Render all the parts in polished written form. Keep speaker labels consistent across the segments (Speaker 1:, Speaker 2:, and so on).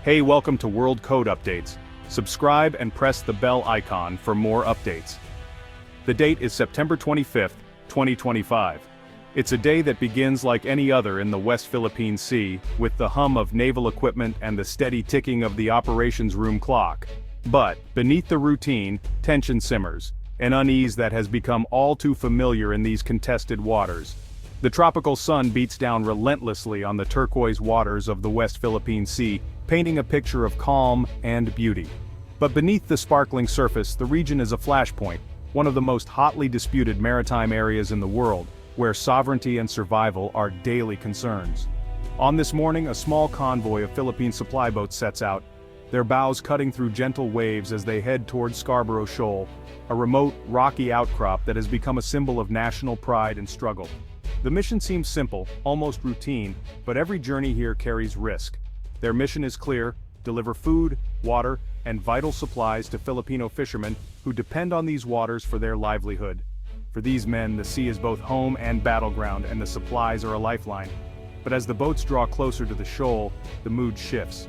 Speaker 1: Hey, welcome to World Code Updates. Subscribe and press the bell icon for more updates. The date is September 25th, 2025. It's a day that begins like any other in the West Philippine Sea, with the hum of naval equipment and the steady ticking of the operations room clock. But, beneath the routine, tension simmers, an unease that has become all too familiar in these contested waters. The tropical sun beats down relentlessly on the turquoise waters of the West Philippine Sea, painting a picture of calm and beauty. But beneath the sparkling surface, the region is a flashpoint, one of the most hotly disputed maritime areas in the world, where sovereignty and survival are daily concerns. On this morning, a small convoy of Philippine supply boats sets out, their bows cutting through gentle waves as they head toward Scarborough Shoal, a remote, rocky outcrop that has become a symbol of national pride and struggle. The mission seems simple, almost routine, but every journey here carries risk. Their mission is clear: deliver food, water, and vital supplies to Filipino fishermen who depend on these waters for their livelihood. For these men, the sea is both home and battleground, and the supplies are a lifeline. But as the boats draw closer to the shoal, the mood shifts.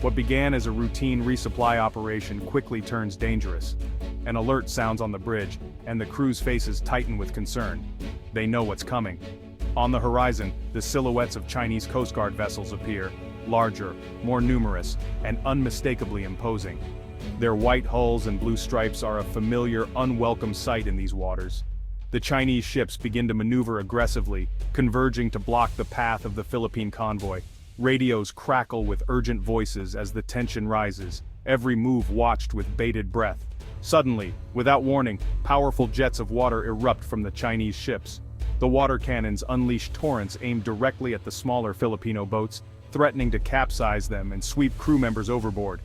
Speaker 1: What began as a routine resupply operation quickly turns dangerous. An alert sounds on the bridge, and the crew's faces tighten with concern. They know what's coming. On the horizon, the silhouettes of Chinese Coast Guard vessels appear, larger, more numerous, and unmistakably imposing. Their white hulls and blue stripes are a familiar, unwelcome sight in these waters. The Chinese ships begin to maneuver aggressively, converging to block the path of the Philippine convoy. Radios crackle with urgent voices as the tension rises, every move watched with bated breath. Suddenly, without warning, powerful jets of water erupt from the Chinese ships. The water cannons unleash torrents aimed directly at the smaller Filipino boats, threatening to capsize them and sweep crew members overboard.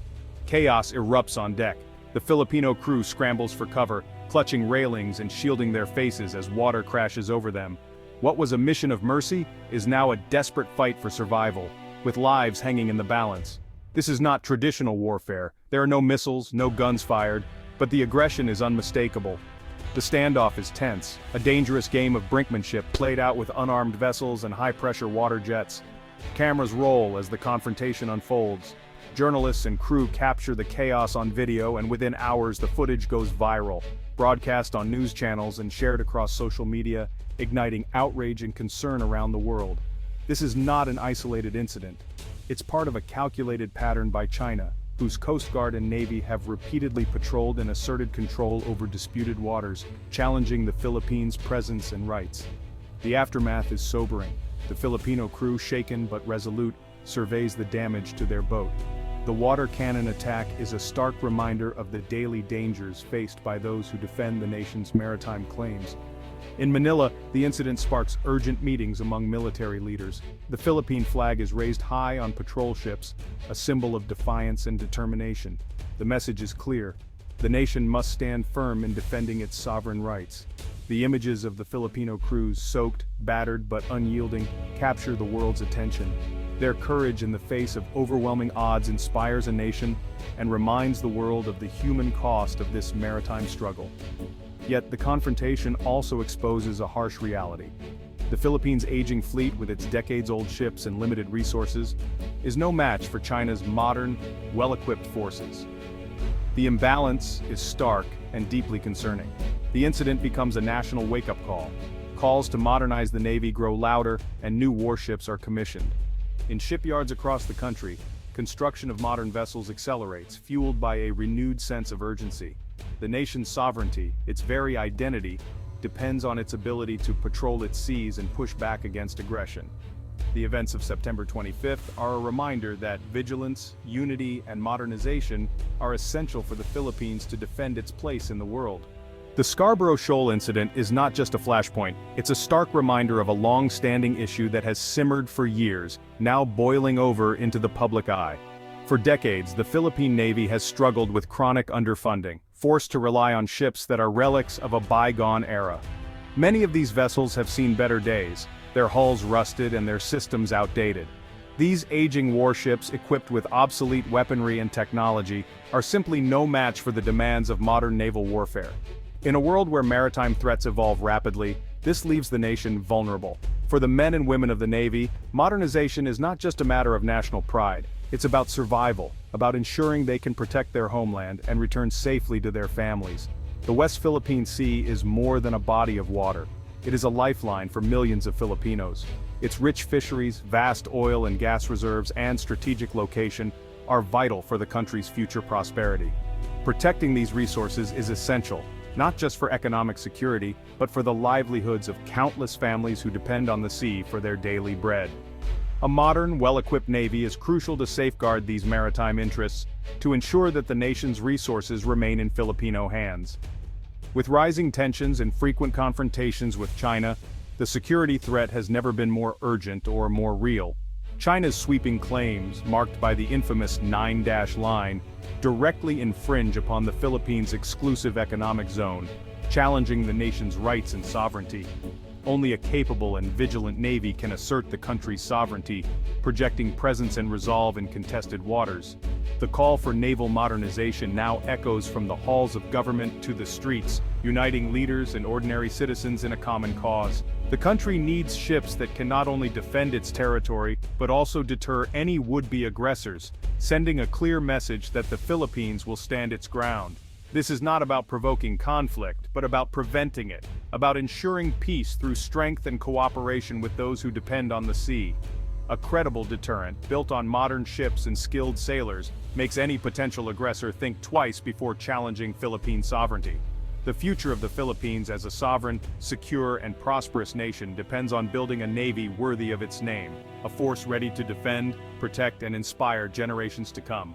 Speaker 1: Chaos erupts on deck. The Filipino crew scrambles for cover, clutching railings and shielding their faces as water crashes over them. What was a mission of mercy is now a desperate fight for survival, with lives hanging in the balance. This is not traditional warfare. There are no missiles, no guns fired, but the aggression is unmistakable. The standoff is tense, a dangerous game of brinkmanship played out with unarmed vessels and high-pressure water jets. Cameras roll as the confrontation unfolds. Journalists and crew capture the chaos on video, and within hours the footage goes viral, broadcast on news channels and shared across social media, igniting outrage and concern around the world. This is not an isolated incident. It's part of a calculated pattern by China, whose Coast Guard and Navy have repeatedly patrolled and asserted control over disputed waters, challenging the Philippines' presence and rights. The aftermath is sobering. The Filipino crew, shaken but resolute, surveys the damage to their boat. The water cannon attack is a stark reminder of the daily dangers faced by those who defend the nation's maritime claims. In Manila, the incident sparks urgent meetings among military leaders. The Philippine flag is raised high on patrol ships, a symbol of defiance and determination. The message is clear: the nation must stand firm in defending its sovereign rights. The images of the Filipino crews, soaked, battered but unyielding, capture the world's attention. Their courage in the face of overwhelming odds inspires a nation and reminds the world of the human cost of this maritime struggle. Yet the confrontation also exposes a harsh reality. The Philippines' aging fleet, with its decades-old ships and limited resources, is no match for China's modern, well-equipped forces. The imbalance is stark and deeply concerning. The incident becomes a national wake-up call. Calls to modernize the Navy grow louder, and new warships are commissioned. In shipyards across the country, construction of modern vessels accelerates, fueled by a renewed sense of urgency. The nation's sovereignty, its very identity, depends on its ability to patrol its seas and push back against aggression. The events of September 25th are a reminder that vigilance, unity, and modernization are essential for the Philippines to defend its place in the world. The Scarborough Shoal incident is not just a flashpoint, it's a stark reminder of a long-standing issue that has simmered for years, now boiling over into the public eye. For decades, the Philippine Navy has struggled with chronic underfunding, forced to rely on ships that are relics of a bygone era. Many of these vessels have seen better days, their hulls rusted and their systems outdated. These aging warships, equipped with obsolete weaponry and technology, are simply no match for the demands of modern naval warfare. In a world where maritime threats evolve rapidly, this leaves the nation vulnerable. For the men and women of the Navy, modernization is not just a matter of national pride. It's about survival, about ensuring they can protect their homeland and return safely to their families. The West Philippine Sea is more than a body of water. It is a lifeline for millions of Filipinos. Its rich fisheries, vast oil and gas reserves, and strategic location are vital for the country's future prosperity. Protecting these resources is essential, not just for economic security, but for the livelihoods of countless families who depend on the sea for their daily bread. A modern, well-equipped Navy is crucial to safeguard these maritime interests, to ensure that the nation's resources remain in Filipino hands. With rising tensions and frequent confrontations with China, the security threat has never been more urgent or more real. China's sweeping claims, marked by the infamous 9-dash line, directly infringe upon the Philippines' exclusive economic zone, challenging the nation's rights and sovereignty. Only a capable and vigilant Navy can assert the country's sovereignty, projecting presence and resolve in contested waters. The call for naval modernization now echoes from the halls of government to the streets, uniting leaders and ordinary citizens in a common cause. The country needs ships that can not only defend its territory, but also deter any would-be aggressors, sending a clear message that the Philippines will stand its ground. This is not about provoking conflict, but about preventing it, about ensuring peace through strength and cooperation with those who depend on the sea. A credible deterrent, built on modern ships and skilled sailors, makes any potential aggressor think twice before challenging Philippine sovereignty. The future of the Philippines as a sovereign, secure, and prosperous nation depends on building a navy worthy of its name, a force ready to defend, protect, and inspire generations to come.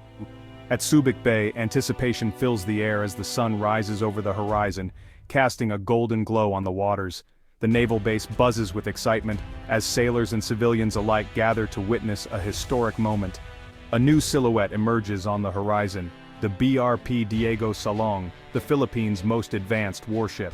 Speaker 1: At Subic Bay, anticipation fills the air as the sun rises over the horizon, casting a golden glow on the waters. The naval base buzzes with excitement as sailors and civilians alike gather to witness a historic moment. A new silhouette emerges on the horizon, the BRP Diego Salong, the Philippines' most advanced warship.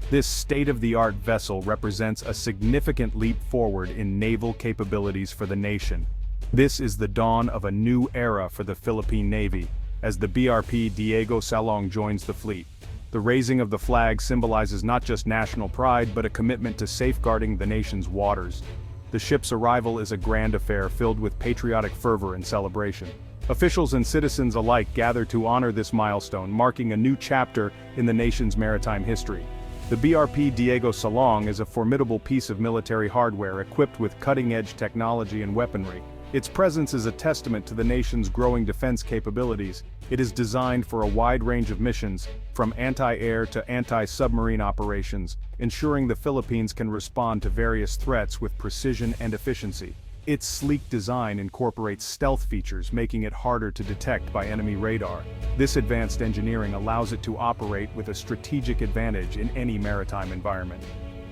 Speaker 1: This state-of-the-art vessel represents a significant leap forward in naval capabilities for the nation. This is the dawn of a new era for the Philippine Navy, as the BRP Diego Salong joins the fleet. The raising of the flag symbolizes not just national pride but a commitment to safeguarding the nation's waters. The ship's arrival is a grand affair filled with patriotic fervor and celebration. Officials and citizens alike gather to honor this milestone, marking a new chapter in the nation's maritime history. The BRP Diego Salong is a formidable piece of military hardware equipped with cutting-edge technology and weaponry. Its presence is a testament to the nation's growing defense capabilities. It is designed for a wide range of missions, from anti-air to anti-submarine operations, ensuring the Philippines can respond to various threats with precision and efficiency. Its sleek design incorporates stealth features, making it harder to detect by enemy radar. This advanced engineering allows it to operate with a strategic advantage in any maritime environment.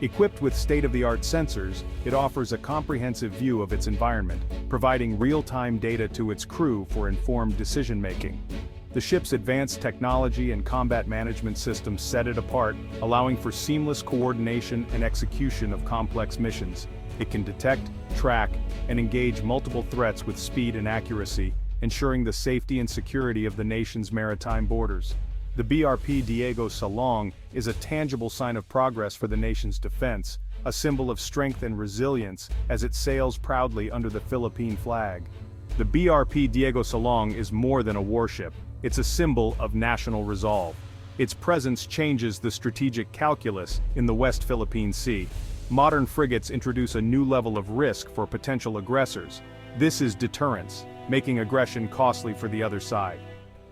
Speaker 1: Equipped with state-of-the-art sensors, it offers a comprehensive view of its environment, providing real-time data to its crew for informed decision-making. The ship's advanced technology and combat management systems set it apart, allowing for seamless coordination and execution of complex missions. It can detect, track, and engage multiple threats with speed and accuracy, ensuring the safety and security of the nation's maritime borders. The BRP Diego Salong is a tangible sign of progress for the nation's defense, a symbol of strength and resilience as it sails proudly under the Philippine flag. The BRP Diego Salong is more than a warship, it's a symbol of national resolve. Its presence changes the strategic calculus in the West Philippine Sea. Modern frigates introduce a new level of risk for potential aggressors. This is deterrence, making aggression costly for the other side.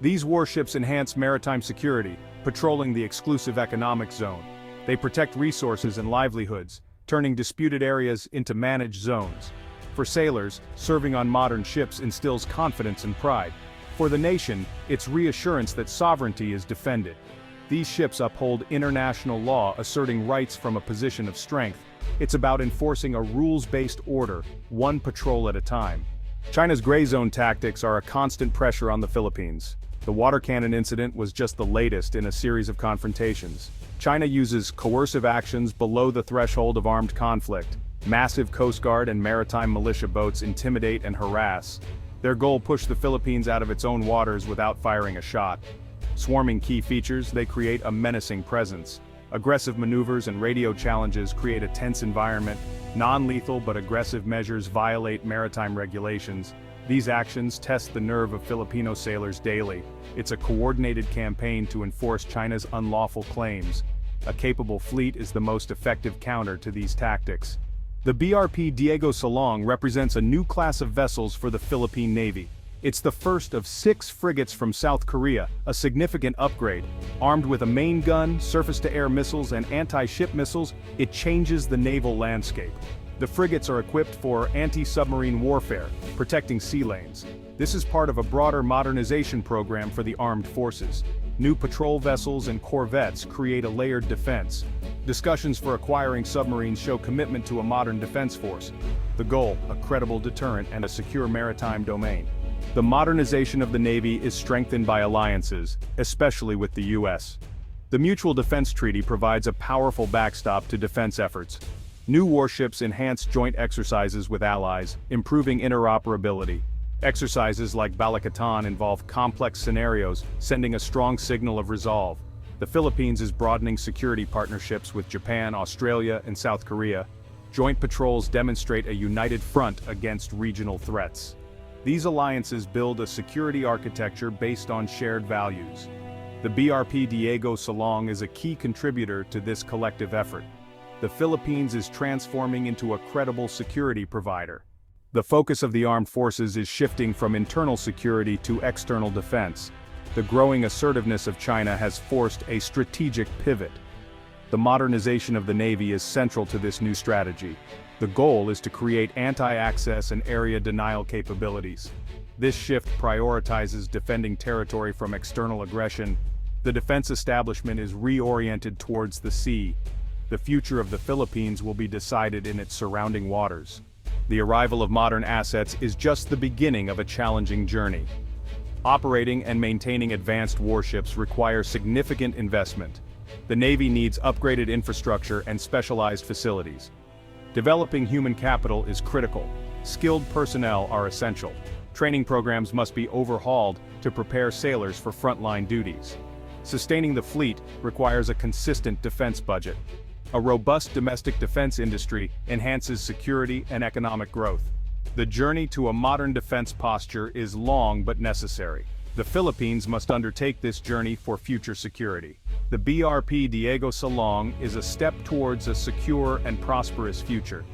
Speaker 1: These warships enhance maritime security, patrolling the exclusive economic zone. They protect resources and livelihoods, turning disputed areas into managed zones. For sailors, serving on modern ships instills confidence and pride. For the nation, it's reassurance that sovereignty is defended. These ships uphold international law, asserting rights from a position of strength. It's about enforcing a rules-based order, one patrol at a time. China's gray zone tactics are a constant pressure on the Philippines. The water cannon incident was just the latest in a series of confrontations. China uses coercive actions below the threshold of armed conflict. Massive Coast Guard and maritime militia boats intimidate and harass. Their goal: push the Philippines out of its own waters without firing a shot. Swarming key features, they create a menacing presence. Aggressive maneuvers and radio challenges create a tense environment. Non-lethal but aggressive measures violate maritime regulations. These actions test the nerve of Filipino sailors daily. It's a coordinated campaign to enforce China's unlawful claims. A capable fleet is the most effective counter to these tactics. The BRP Diego Salong represents a new class of vessels for the Philippine Navy. It's the first of 6 frigates from South Korea, a significant upgrade. Armed with a main gun, surface-to-air missiles and anti-ship missiles, it changes the naval landscape. The frigates are equipped for anti-submarine warfare, protecting sea lanes. This is part of a broader modernization program for the armed forces. New patrol vessels and corvettes create a layered defense. Discussions for acquiring submarines show commitment to a modern defense force. The goal, a credible deterrent and a secure maritime domain. The modernization of the Navy is strengthened by alliances, especially with the U.S. The Mutual Defense Treaty provides a powerful backstop to defense efforts. New warships enhance joint exercises with allies, improving interoperability. Exercises like Balikatan involve complex scenarios, sending a strong signal of resolve. The Philippines is broadening security partnerships with Japan, Australia, and South Korea. Joint patrols demonstrate a united front against regional threats. These alliances build a security architecture based on shared values. The BRP Diego Salong is a key contributor to this collective effort. The Philippines is transforming into a credible security provider. The focus of the armed forces is shifting from internal security to external defense. The growing assertiveness of China has forced a strategic pivot. The modernization of the Navy is central to this new strategy. The goal is to create anti-access and area denial capabilities. This shift prioritizes defending territory from external aggression. The defense establishment is reoriented towards the sea. The future of the Philippines will be decided in its surrounding waters. The arrival of modern assets is just the beginning of a challenging journey. Operating and maintaining advanced warships require significant investment. The Navy needs upgraded infrastructure and specialized facilities. Developing human capital is critical. Skilled personnel are essential. Training programs must be overhauled to prepare sailors for frontline duties. Sustaining the fleet requires a consistent defense budget. A robust domestic defense industry enhances security and economic growth. The journey to a modern defense posture is long but necessary. The Philippines must undertake this journey for future security. The BRP Diego Salong is a step towards a secure and prosperous future.